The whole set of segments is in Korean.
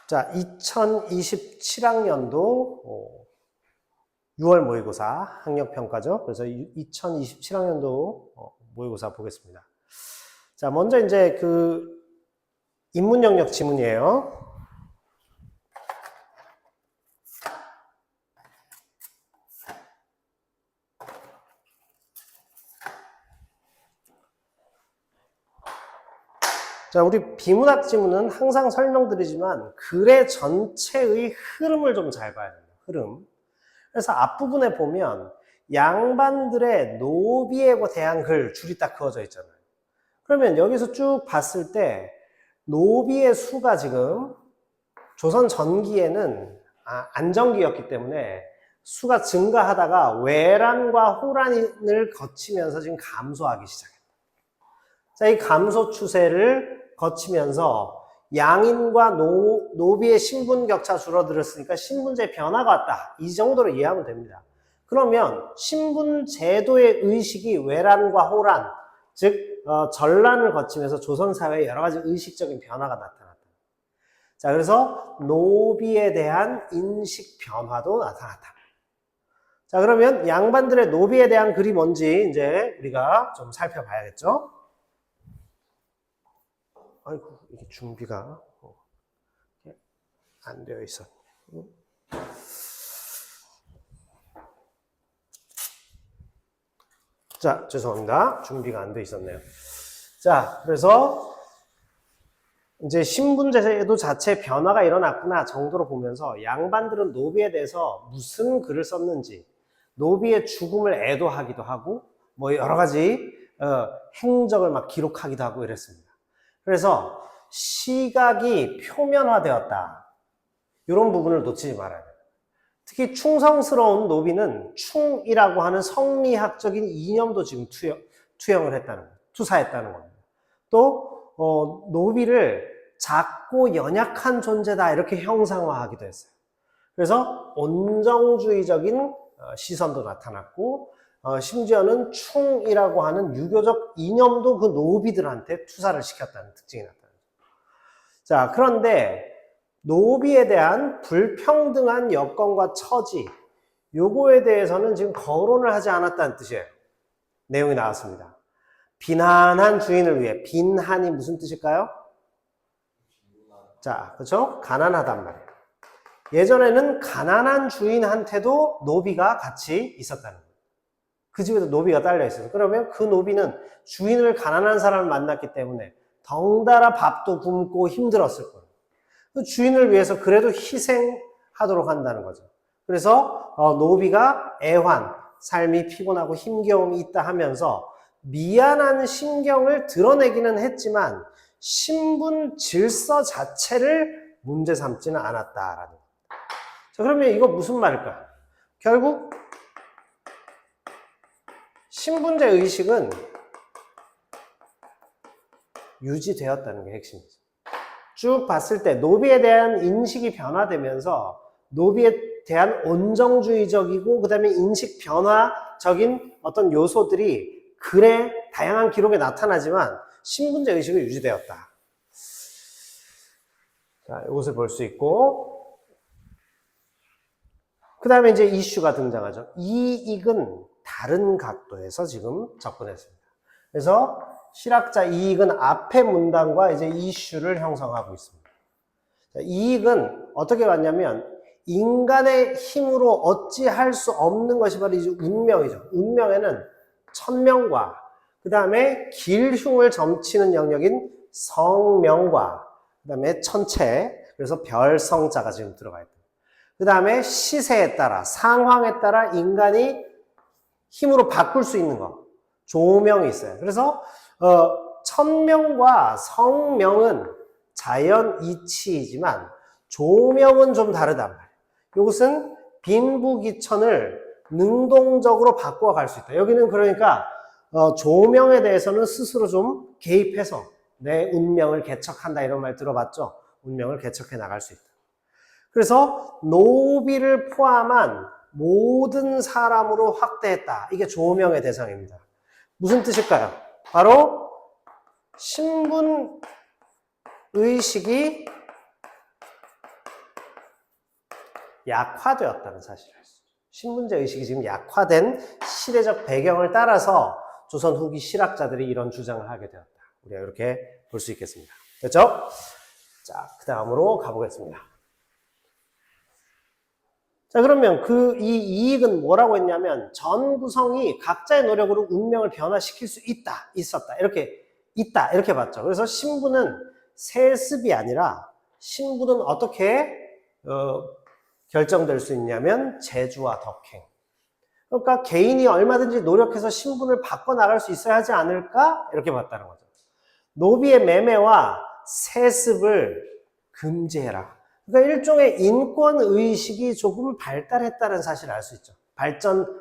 자, 2027학년도 6월 모의고사 학력평가죠. 그래서 2027학년도 모의고사 보겠습니다. 자, 먼저 이제 그 인문 영역 지문이에요. 자, 우리 비문학 지문은 항상 설명드리지만 글의 전체의 흐름을 좀 잘 봐야 됩니다. 흐름. 그래서 앞부분에 보면 양반들의 노비에 대한 글 줄이 딱 그어져 있잖아요. 그러면 여기서 쭉 봤을 때 노비의 수가 지금 조선 전기에는 안정기였기 때문에 수가 증가하다가 외란과 호란을 거치면서 지금 감소하기 시작했다. 자, 이 감소 추세를 거치면서 양인과 노비의 신분 격차 줄어들었으니까 신분제 변화가 왔다. 이 정도로 이해하면 됩니다. 그러면 신분 제도의 의식이 외란과 호란, 즉 전란을 거치면서 조선사회에 여러 가지 의식적인 변화가 나타났다. 자, 그래서 노비에 대한 인식 변화도 나타났다. 자, 그러면 양반들의 노비에 대한 글이 뭔지 이제 우리가 좀 살펴봐야겠죠? 아이고, 이게 준비가 안 되어 있었네. 자, 죄송합니다. 준비가 안 되어 있었네요. 자, 그래서 이제 신분제도 자체 변화가 일어났구나 정도로 보면서 양반들은 노비에 대해서 무슨 글을 썼는지, 노비의 죽음을 애도하기도 하고, 뭐 여러 가지 행적을 막 기록하기도 하고 이랬습니다. 그래서 시각이 표면화되었다. 이런 부분을 놓치지 말아야 돼요. 특히 충성스러운 노비는 충이라고 하는 성리학적인 이념도 지금 투영을 했다는 거예요. 투사했다는 겁니다. 또 노비를 작고 연약한 존재다 이렇게 형상화하기도 했어요. 그래서 온정주의적인 시선도 나타났고 심지어는 충이라고 하는 유교적 이념도 그 노비들한테 투사를 시켰다는 특징이 나타나죠. 자, 그런데 노비에 대한 불평등한 여건과 처지, 요거에 대해서는 지금 거론을 하지 않았다는 뜻이에요. 내용이 나왔습니다. 빈한한 주인을 위해, 빈한이 무슨 뜻일까요? 자, 그렇죠? 가난하단 말이에요. 예전에는 가난한 주인한테도 노비가 같이 있었다는 거예요. 그 집에도 노비가 딸려 있어요. 그러면 그 노비는 주인을 가난한 사람을 만났기 때문에 덩달아 밥도 굶고 힘들었을 거예요. 그 주인을 위해서 그래도 희생하도록 한다는 거죠. 그래서 노비가 애환, 삶이 피곤하고 힘겨움이 있다 하면서 미안한 심경을 드러내기는 했지만 신분 질서 자체를 문제 삼지는 않았다라는 거예요. 자, 그러면 이거 무슨 말일까요? 결국 신분제 의식은 유지되었다는 게 핵심이죠. 쭉 봤을 때 노비에 대한 인식이 변화되면서 노비에 대한 온정주의적이고 그 다음에 인식 변화적인 어떤 요소들이 글의 다양한 기록에 나타나지만 신분제 의식은 유지되었다. 자, 이것을 볼 수 있고 그 다음에 이제 이슈가 등장하죠. 이익은 다른 각도에서 지금 접근했습니다. 그래서 실학자 이익은 앞의 문단과 이제 이슈를 형성하고 있습니다. 자, 이익은 어떻게 왔냐면 인간의 힘으로 어찌할 수 없는 것이 바로 이제 운명이죠. 운명에는 천명과 그 다음에 길흉을 점치는 영역인 성명과 그 다음에 천체, 그래서 별성자가 지금 들어가 있다. 그 다음에 시세에 따라, 상황에 따라 인간이 힘으로 바꿀 수 있는 거, 조명이 있어요. 그래서 천명과 성명은 자연 이치이지만 조명은 좀 다르단 말이에요. 이것은 빈부귀천을 능동적으로 바꾸어 갈 수 있다. 여기는 그러니까 조명에 대해서는 스스로 좀 개입해서 내 운명을 개척한다 이런 말 들어봤죠? 운명을 개척해 나갈 수 있다. 그래서 노비를 포함한 모든 사람으로 확대했다. 이게 조명의 대상입니다. 무슨 뜻일까요? 바로 신분 의식이 약화되었다는 사실을 알 수 있죠. 신분제 의식이 지금 약화된 시대적 배경을 따라서 조선 후기 실학자들이 이런 주장을 하게 되었다. 우리가 이렇게 볼 수 있겠습니다. 됐죠? 자, 그 다음으로 가보겠습니다. 자, 그러면 이 이익은 뭐라고 했냐면, 전 구성이 각자의 노력으로 운명을 변화시킬 수 있다, 있었다, 이렇게 봤죠. 그래서 신부는 세습이 아니라, 신부는 어떻게, 결정될 수 있냐면, 재주와 덕행. 그러니까 개인이 얼마든지 노력해서 신분을 바꿔나갈 수 있어야 하지 않을까? 이렇게 봤다는 거죠. 노비의 매매와 세습을 금지해라. 그러니까 일종의 인권의식이 조금 발달했다는 사실을 알 수 있죠.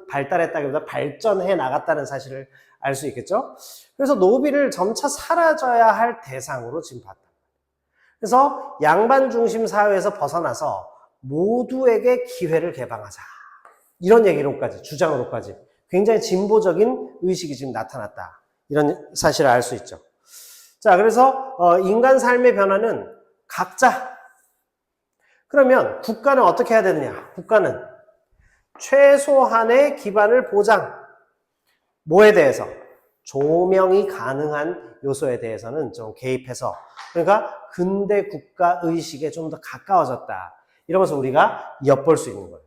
발달했다기보다 발전해 나갔다는 사실을 알 수 있겠죠. 그래서 노비를 점차 사라져야 할 대상으로 지금 봤다. 그래서 양반 중심 사회에서 벗어나서 모두에게 기회를 개방하자. 이런 얘기로까지, 주장으로까지 굉장히 진보적인 의식이 지금 나타났다. 이런 사실을 알 수 있죠. 자, 그래서 인간 삶의 변화는 각자. 그러면 국가는 어떻게 해야 되느냐? 국가는 최소한의 기반을 보장. 뭐에 대해서? 조명이 가능한 요소에 대해서는 좀 개입해서, 그러니까 근대 국가 의식에 좀 더 가까워졌다. 이러면서 우리가 엿볼 수 있는 거예요.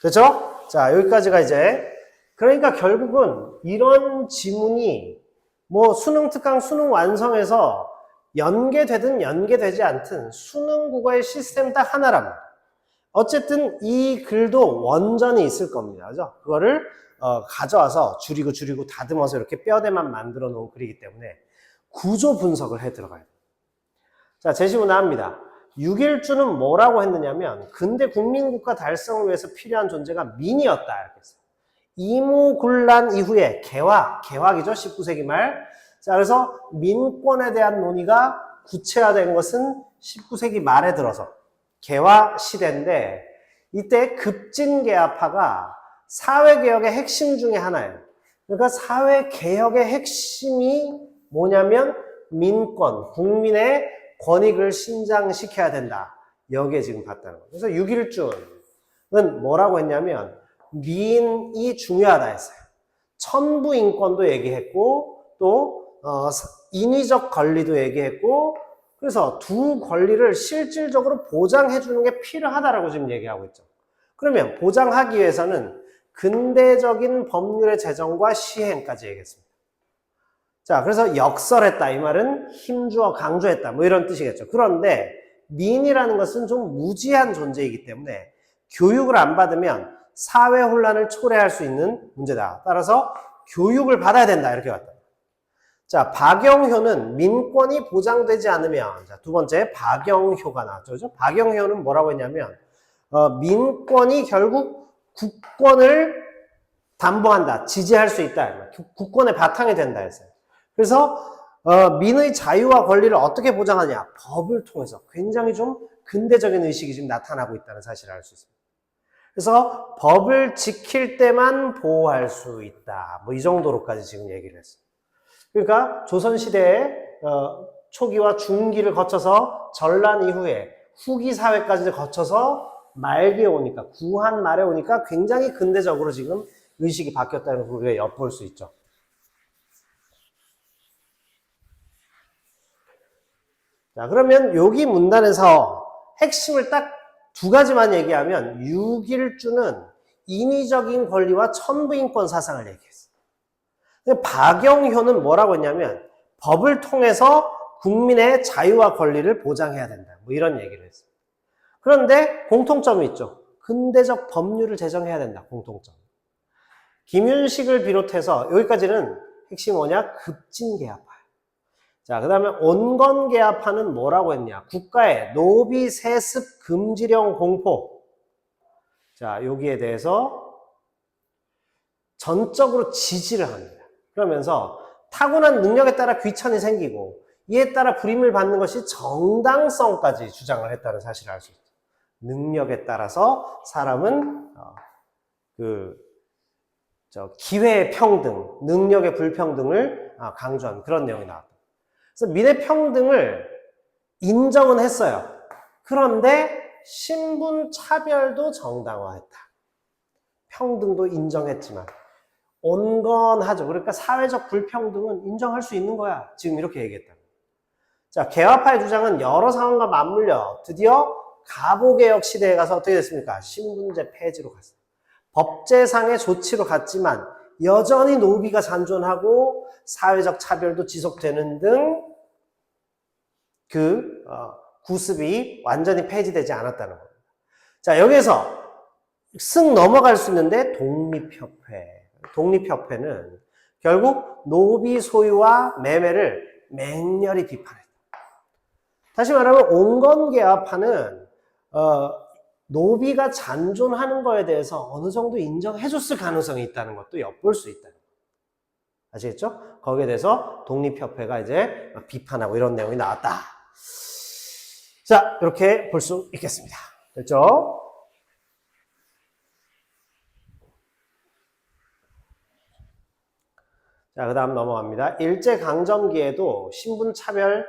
그렇죠? 자, 여기까지가 이제, 그러니까 결국은 이런 지문이 뭐 수능 특강 수능 완성에서 연계되든 연계되지 않든 수능 국어의 시스템 딱 하나란 말이에요. 어쨌든 이 글도 원전이 있을 겁니다. 그죠? 그거를 가져와서 줄이고 다듬어서 이렇게 뼈대만 만들어 놓은 글이기 때문에 구조 분석을 해 들어가야 돼요. 자, 제시문 나옵니다. 6.1주는 뭐라고 했느냐면 근대 국민국가 달성을 위해서 필요한 존재가 민이었다 이렇게 했어요. 이무군란 이후에 개화기죠. 19세기 말. 자, 그래서 민권에 대한 논의가 구체화된 것은 19세기 말에 들어서 개화 시대인데, 이때 급진개화파가 사회개혁의 핵심 중에 하나예요. 그러니까 사회개혁의 핵심이 뭐냐면 민권, 국민의 권익을 신장시켜야 된다. 여기에 지금 봤다는 거예요. 그래서 6.1주는 뭐라고 했냐면 민이 중요하다 했어요. 천부인권도 얘기했고 또 인위적 권리도 얘기했고, 그래서 두 권리를 실질적으로 보장해 주는 게 필요하다라고 지금 얘기하고 있죠. 그러면 보장하기 위해서는 근대적인 법률의 제정과 시행까지 얘기했습니다. 자, 그래서 역설했다 이 말은 힘주어 강조했다 뭐 이런 뜻이겠죠. 그런데 민이라는 것은 좀 무지한 존재이기 때문에 교육을 안 받으면 사회 혼란을 초래할 수 있는 문제다. 따라서 교육을 받아야 된다 이렇게 봤다. 자, 박영효는 민권이 보장되지 않으면, 자, 두 번째 박영효가 나왔죠. 그죠? 박영효는 뭐라고 했냐면 민권이 결국 국권을 담보한다, 지지할 수 있다, 국권의 바탕이 된다 했어요. 그래서 민의 자유와 권리를 어떻게 보장하냐? 법을 통해서. 굉장히 좀 근대적인 의식이 지금 나타나고 있다는 사실을 알 수 있습니다. 그래서 법을 지킬 때만 보호할 수 있다. 뭐 이 정도로까지 지금 얘기를 했어요. 그러니까 조선시대의 초기와 중기를 거쳐서 전란 이후에 후기 사회까지 거쳐서 말기에 오니까, 구한 말에 오니까 굉장히 근대적으로 지금 의식이 바뀌었다는 걸 우리가 엿볼 수 있죠. 자, 그러면 여기 문단에서 핵심을 딱 두 가지만 얘기하면 6.1주는 인위적인 권리와 천부인권 사상을 얘기했어요. 근데 박영효는 뭐라고 했냐면 법을 통해서 국민의 자유와 권리를 보장해야 된다. 뭐 이런 얘기를 했어요. 그런데 공통점이 있죠. 근대적 법률을 제정해야 된다. 공통점. 김윤식을 비롯해서 여기까지는 핵심이 뭐냐? 급진개화파. 자, 그 다음에 온건개화파는 뭐라고 했냐? 국가의 노비 세습 금지령 공포. 자, 여기에 대해서 전적으로 지지를 합니다. 그러면서 타고난 능력에 따라 귀천이 생기고 이에 따라 불임을 받는 것이 정당성까지 주장을 했다는 사실을 알 수 있죠. 능력에 따라서 사람은 기회의 평등, 능력의 불평등을 강조한 그런 내용이 나왔다. 그래서 민의 평등을 인정은 했어요. 그런데 신분 차별도 정당화했다. 평등도 인정했지만 온건하죠. 그러니까 사회적 불평등은 인정할 수 있는 거야. 지금 이렇게 얘기했다. 자, 개화파의 주장은 여러 상황과 맞물려 드디어 가보개혁 시대에 가서 어떻게 됐습니까? 신분제 폐지로 갔어요. 법제상의 조치로 갔지만 여전히 노비가 잔존하고 사회적 차별도 지속되는 등 그 구습이 완전히 폐지되지 않았다는 겁니다. 자, 여기에서 쓱 넘어갈 수 있는데 독립협회. 독립협회는 결국 노비 소유와 매매를 맹렬히 비판했다. 다시 말하면 온건개화파는 노비가 잔존하는 거에 대해서 어느 정도 인정해줬을 가능성이 있다는 것도 엿볼 수 있다. 아시겠죠? 거기에 대해서 독립협회가 이제 비판하고 이런 내용이 나왔다. 자, 이렇게 볼 수 있겠습니다. 됐죠? 자, 그 다음 넘어갑니다. 일제강점기에도 신분차별에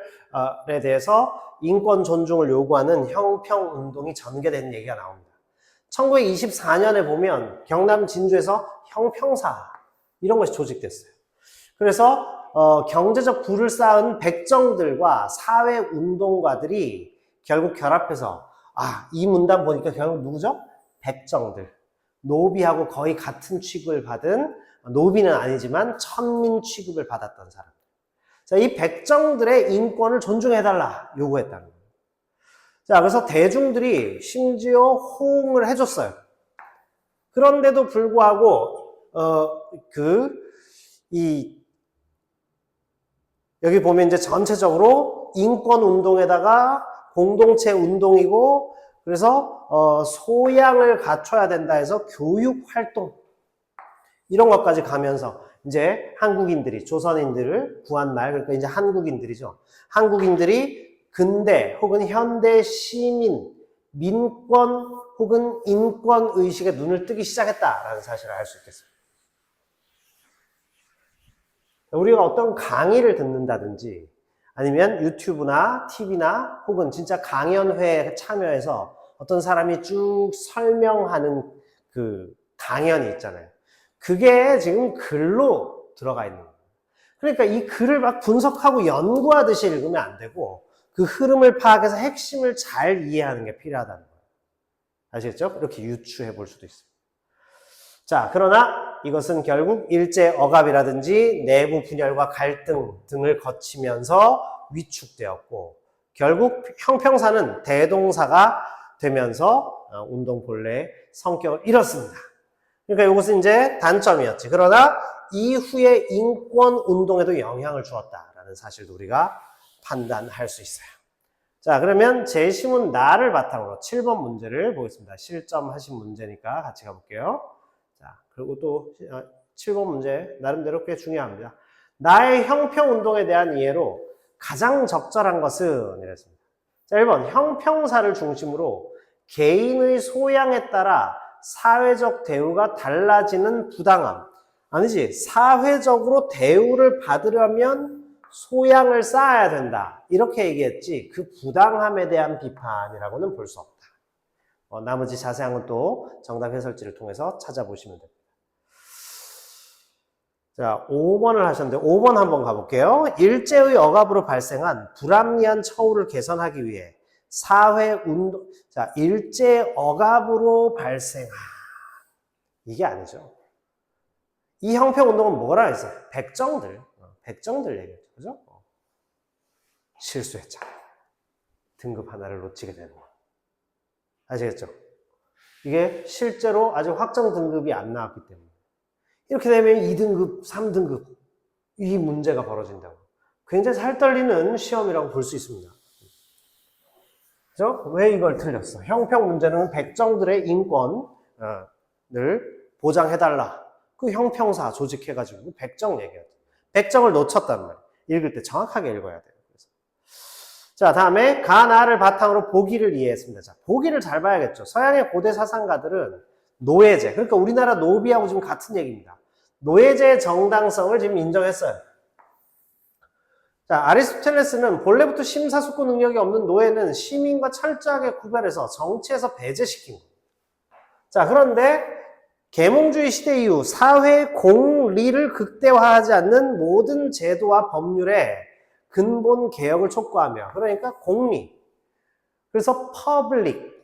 대해서 인권 존중을 요구하는 형평운동이 전개된 얘기가 나옵니다. 1924년에 보면 경남 진주에서 형평사 이런 것이 조직됐어요. 그래서 경제적 부를 쌓은 백정들과 사회운동가들이 결국 결합해서 이 문단 보니까 결국 누구죠? 백정들. 노비하고 거의 같은 취급을 받은, 노비는 아니지만 천민 취급을 받았던 사람들. 자, 이 백정들의 인권을 존중해달라 요구했다는 거예요. 자, 그래서 대중들이 심지어 호응을 해줬어요. 그런데도 불구하고 여기 보면 이제 전체적으로 인권 운동에다가 공동체 운동이고, 그래서 소양을 갖춰야 된다 해서 교육 활동 이런 것까지 가면서 이제 한국인들이 조선인들을 구한 말, 그러니까 이제 한국인들이죠. 한국인들이 근대 혹은 현대 시민, 민권 혹은 인권 의식에 눈을 뜨기 시작했다라는 사실을 알 수 있겠습니다. 우리가 어떤 강의를 듣는다든지 아니면 유튜브나 TV나 혹은 진짜 강연회에 참여해서 어떤 사람이 쭉 설명하는 그 강연이 있잖아요. 그게 지금 글로 들어가 있는 거예요. 그러니까 이 글을 막 분석하고 연구하듯이 읽으면 안 되고 그 흐름을 파악해서 핵심을 잘 이해하는 게 필요하다는 거예요. 아시겠죠? 이렇게 유추해 볼 수도 있습니다. 자, 그러나 이것은 결국 일제 억압이라든지 내부 분열과 갈등 등을 거치면서 위축되었고, 결국 형평사는 대동사가 되면서 운동 본래의 성격을 잃었습니다. 그러니까 이것은 이제 단점이었지. 그러나 이후의 인권 운동에도 영향을 주었다라는 사실도 우리가 판단할 수 있어요. 자, 그러면 제시문 나를 바탕으로 7번 문제를 보겠습니다. 실점하신 문제니까 같이 가볼게요. 자, 그리고 또 7번 문제 나름대로 꽤 중요합니다. 나의 형평운동에 대한 이해로 가장 적절한 것은 이랬습니다. 자, 1번 형평사를 중심으로 개인의 소양에 따라 사회적 대우가 달라지는 부당함. 아니지, 사회적으로 대우를 받으려면 소양을 쌓아야 된다. 이렇게 얘기했지 그 부당함에 대한 비판이라고는 볼 수 없다. 나머지 자세한 건 또 정답 해설지를 통해서 찾아보시면 됩니다. 자, 5번을 하셨는데 5번 한번 가볼게요. 일제의 억압으로 발생한 불합리한 처우를 개선하기 위해 사회운동, 자, 일제 억압으로 발생한, 이게 아니죠. 이 형평운동은 뭐라 했어요? 백정들 얘기했죠. 그죠? 실수했잖아요. 등급 하나를 놓치게 되는 거. 아시겠죠? 이게 실제로 아직 확정 등급이 안 나왔기 때문에. 이렇게 되면 2등급, 3등급, 이 문제가 벌어진다고. 굉장히 살떨리는 시험이라고 볼 수 있습니다. 그죠? 왜 이걸 틀렸어? 형평 문제는 백정들의 인권을 보장해달라. 그 형평사 조직해가지고 백정 얘기하죠. 백정을 놓쳤단 말이에요. 읽을 때 정확하게 읽어야 돼요. 그래서. 자, 다음에 가나를 바탕으로 보기를 이해했습니다. 자, 보기를 잘 봐야겠죠. 서양의 고대 사상가들은 노예제, 그러니까 우리나라 노비하고 지금 같은 얘기입니다. 노예제의 정당성을 지금 인정했어요. 자, 아리스토텔레스는 본래부터 심사숙고 능력이 없는 노예는 시민과 철저하게 구별해서 정치에서 배제시킨 겁니다. 자, 그런데 계몽주의 시대 이후 사회의 공리를 극대화하지 않는 모든 제도와 법률의 근본 개혁을 촉구하며, 그러니까 공리, 그래서 퍼블릭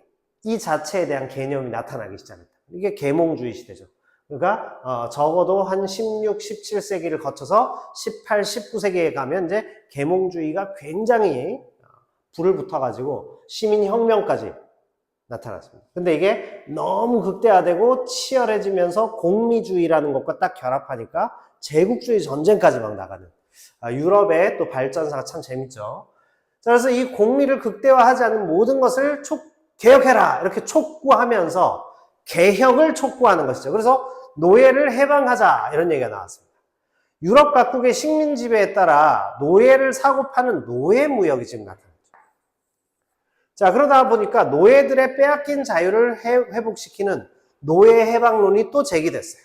이 자체에 대한 개념이 나타나기 시작합니다. 이게 계몽주의 시대죠. 그러니까 적어도 한 16, 17세기를 거쳐서 18, 19세기에 가면 이제 계몽주의가 굉장히 불을 붙어가지고 시민혁명까지 나타났습니다. 근데 이게 너무 극대화되고 치열해지면서 공리주의라는 것과 딱 결합하니까 제국주의 전쟁까지 막 나가는 유럽의 또 발전사가 참 재밌죠. 자, 그래서 이 공리를 극대화하지 않는 모든 것을 개혁해라 이렇게 촉구하면서 개혁을 촉구하는 것이죠. 그래서 노예를 해방하자 이런 얘기가 나왔습니다. 유럽 각국의 식민 지배에 따라 노예를 사고 파는 노예무역이 지금 나타났죠. 자, 그러다 보니까 노예들의 빼앗긴 자유를 회복시키는 노예 해방론이 또 제기됐어요.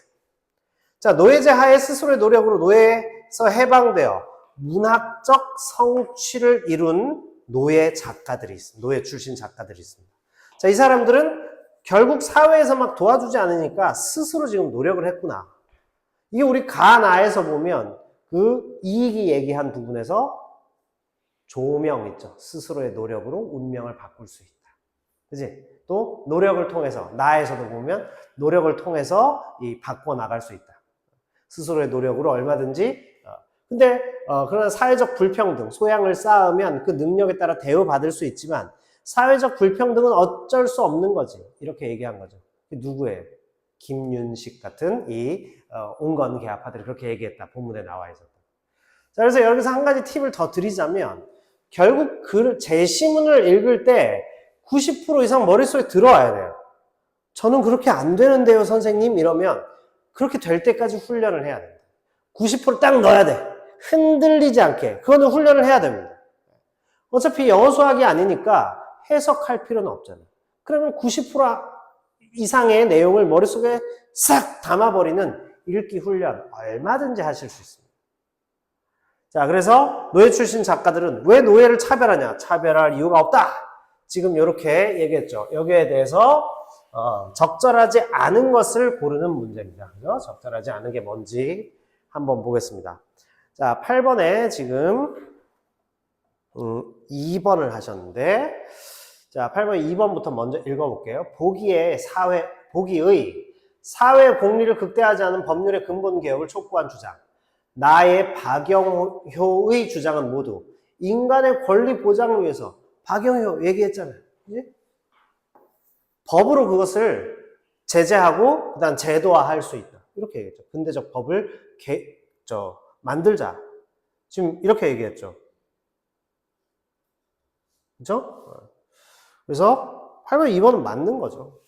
자, 노예제 하에 스스로의 노력으로 노예에서 해방되어 문학적 성취를 이룬 노예 작가들이 있습니다. 노예 출신 작가들이 있습니다. 자, 이 사람들은 결국 사회에서 막 도와주지 않으니까 스스로 지금 노력을 했구나. 이게 우리 가나에서 보면 그 이익이 얘기한 부분에서 조명 있죠. 스스로의 노력으로 운명을 바꿀 수 있다. 그지? 또 노력을 통해서 나에서도 보면 노력을 통해서 바꿔 나갈 수 있다. 스스로의 노력으로 얼마든지 근데 그런 사회적 불평등, 소양을 쌓으면 그 능력에 따라 대우받을 수 있지만 사회적 불평등은 어쩔 수 없는 거지. 이렇게 얘기한 거죠. 누구예요? 김윤식 같은 이 온건 계아파들이 그렇게 얘기했다. 본문에 나와 있었다. 자, 그래서 여기서 한 가지 팁을 더 드리자면 결국 제시문을 읽을 때 90% 이상 머릿속에 들어와야 돼요. 저는 그렇게 안 되는데요, 선생님 이러면 그렇게 될 때까지 훈련을 해야 됩니다. 90% 딱 넣어야 돼. 흔들리지 않게. 그거는 훈련을 해야 됩니다. 어차피 영어 수학이 아니니까 해석할 필요는 없잖아요. 그러면 90% 이상의 내용을 머릿속에 싹 담아버리는 읽기 훈련 얼마든지 하실 수 있습니다. 자, 그래서 노예 출신 작가들은 왜 노예를 차별하냐? 차별할 이유가 없다. 지금 이렇게 얘기했죠. 여기에 대해서 적절하지 않은 것을 고르는 문제입니다. 그죠? 적절하지 않은 게 뭔지 한번 보겠습니다. 자, 8번에 지금 2번을 하셨는데, 자, 8번 2번부터 먼저 읽어볼게요. 보기의 사회 공리를 극대화하지 않은 법률의 근본 개혁을 촉구한 주장. 나의 박영효의 주장은 모두 인간의 권리 보장을 위해서, 박영효 얘기했잖아요. 그치? 법으로 그것을 제재하고 그다음 제도화할 수 있다. 이렇게 얘기했죠. 근대적 법을 만들자. 지금 이렇게 얘기했죠. 그죠? 그래서 8번 2번은 맞는 거죠.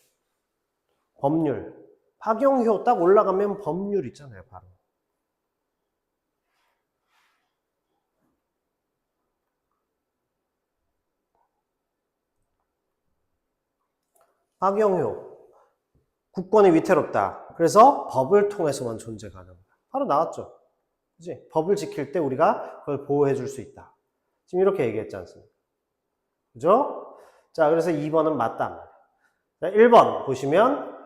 법률. 박영효 딱 올라가면 법률 있잖아요, 바로. 박영효. 국권이 위태롭다. 그래서 법을 통해서만 존재 가능하다. 바로 나왔죠. 그치? 법을 지킬 때 우리가 그걸 보호해 줄 수 있다. 지금 이렇게 얘기했지 않습니까? 그죠? 자, 그래서 2번은 맞다. 자, 1번 보시면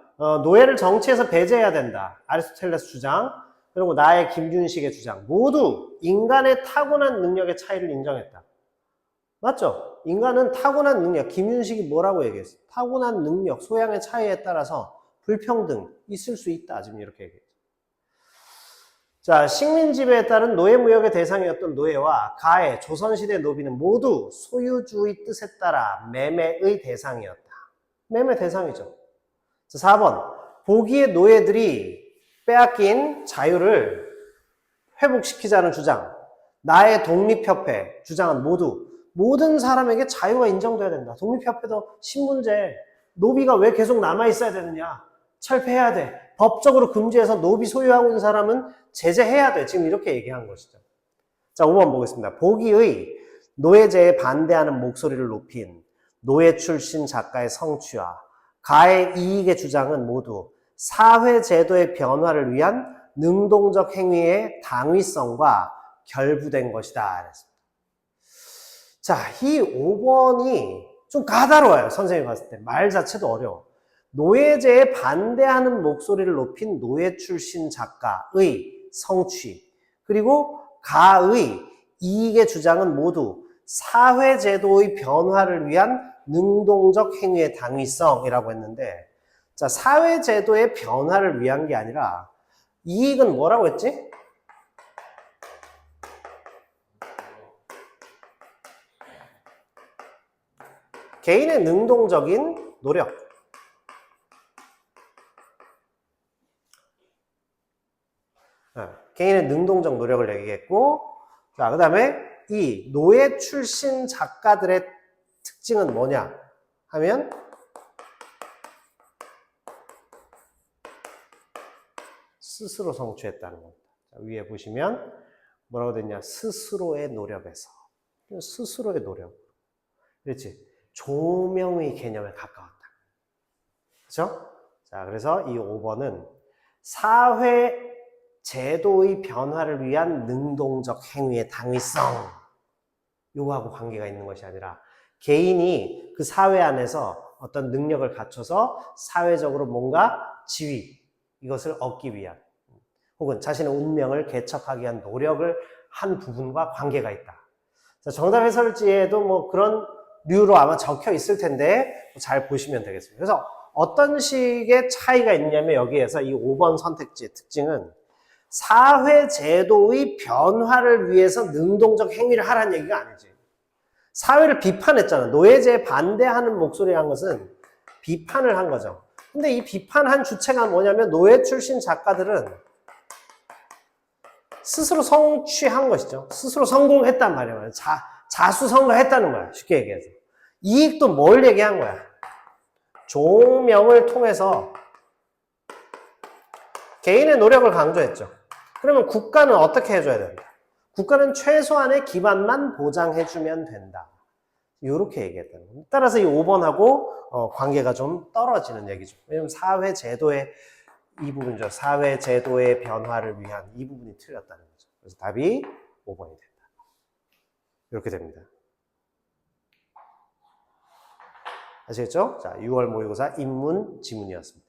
노예를 정치에서 배제해야 된다. 아리스토텔레스 주장, 그리고 나의 김윤식의 주장 모두 인간의 타고난 능력의 차이를 인정했다. 맞죠? 인간은 타고난 능력, 김윤식이 뭐라고 얘기했어? 타고난 능력, 소양의 차이에 따라서 불평등 있을 수 있다. 지금 이렇게 얘기했죠. 자, 식민 지배에 따른 노예무역의 대상이었던 노예와 가해, 조선시대 노비는 모두 소유주의 뜻에 따라 매매의 대상이었다. 매매 대상이죠. 자, 4번. 보기의 노예들이 빼앗긴 자유를 회복시키자는 주장. 나의 독립협회 주장은 모든 사람에게 자유가 인정돼야 된다. 독립협회도 신문제. 노비가 왜 계속 남아있어야 되느냐. 철폐해야 돼. 법적으로 금지해서 노비 소유하고 있는 사람은 제재해야 돼. 지금 이렇게 얘기한 것이죠. 자, 5번 보겠습니다. 보기의 노예제에 반대하는 목소리를 높인 노예 출신 작가의 성취와 가의 이익의 주장은 모두 사회제도의 변화를 위한 능동적 행위의 당위성과 결부된 것이다. 그랬습니다. 자, 이 5번이 좀 까다로워요. 선생님이 봤을 때. 말 자체도 어려워. 노예제에 반대하는 목소리를 높인 노예 출신 작가의 성취, 그리고 가의 이익의 주장은 모두 사회제도의 변화를 위한 능동적 행위의 당위성이라고 했는데, 자, 사회제도의 변화를 위한 게 아니라 이익은 뭐라고 했지? 개인의 능동적인 노력. 개인의 능동적 노력을 얘기했고, 자, 그 다음에 이 노예 출신 작가들의 특징은 뭐냐 하면 스스로 성취했다는 겁니다. 자, 위에 보시면 뭐라고 됐냐? 스스로의 노력에서. 스스로의 노력. 그렇지? 조명의 개념에 가까웠다. 그렇죠? 자, 그래서 이 5번은 사회 제도의 변화를 위한 능동적 행위의 당위성, 요거하고 관계가 있는 것이 아니라 개인이 그 사회 안에서 어떤 능력을 갖춰서 사회적으로 뭔가 지위, 이것을 얻기 위한, 혹은 자신의 운명을 개척하기 위한 노력을 한 부분과 관계가 있다. 자, 정답 해설지에도 뭐 그런 류로 아마 적혀 있을 텐데 잘 보시면 되겠습니다. 그래서 어떤 식의 차이가 있냐면, 여기에서 이 5번 선택지의 특징은 사회제도의 변화를 위해서 능동적 행위를 하라는 얘기가 아니지. 사회를 비판했잖아. 노예제에 반대하는 목소리를 한 것은 비판을 한 거죠. 근데 이 비판한 주체가 뭐냐면 노예 출신 작가들은 스스로 성취한 것이죠. 스스로 성공했단 말이에요. 자수성가했다는 거야. 쉽게 얘기해서. 이익도 뭘 얘기한 거야? 종명을 통해서 개인의 노력을 강조했죠. 그러면 국가는 어떻게 해줘야 된다? 국가는 최소한의 기반만 보장해주면 된다. 이렇게 얘기했다는 겁니다. 따라서 이 5번하고 관계가 좀 떨어지는 얘기죠. 왜냐하면 사회제도의 이 부분이죠. 사회제도의 변화를 위한 이 부분이 틀렸다는 거죠. 그래서 답이 5번이 된다. 이렇게 됩니다. 아시겠죠? 자, 6월 모의고사 인문 지문이었습니다.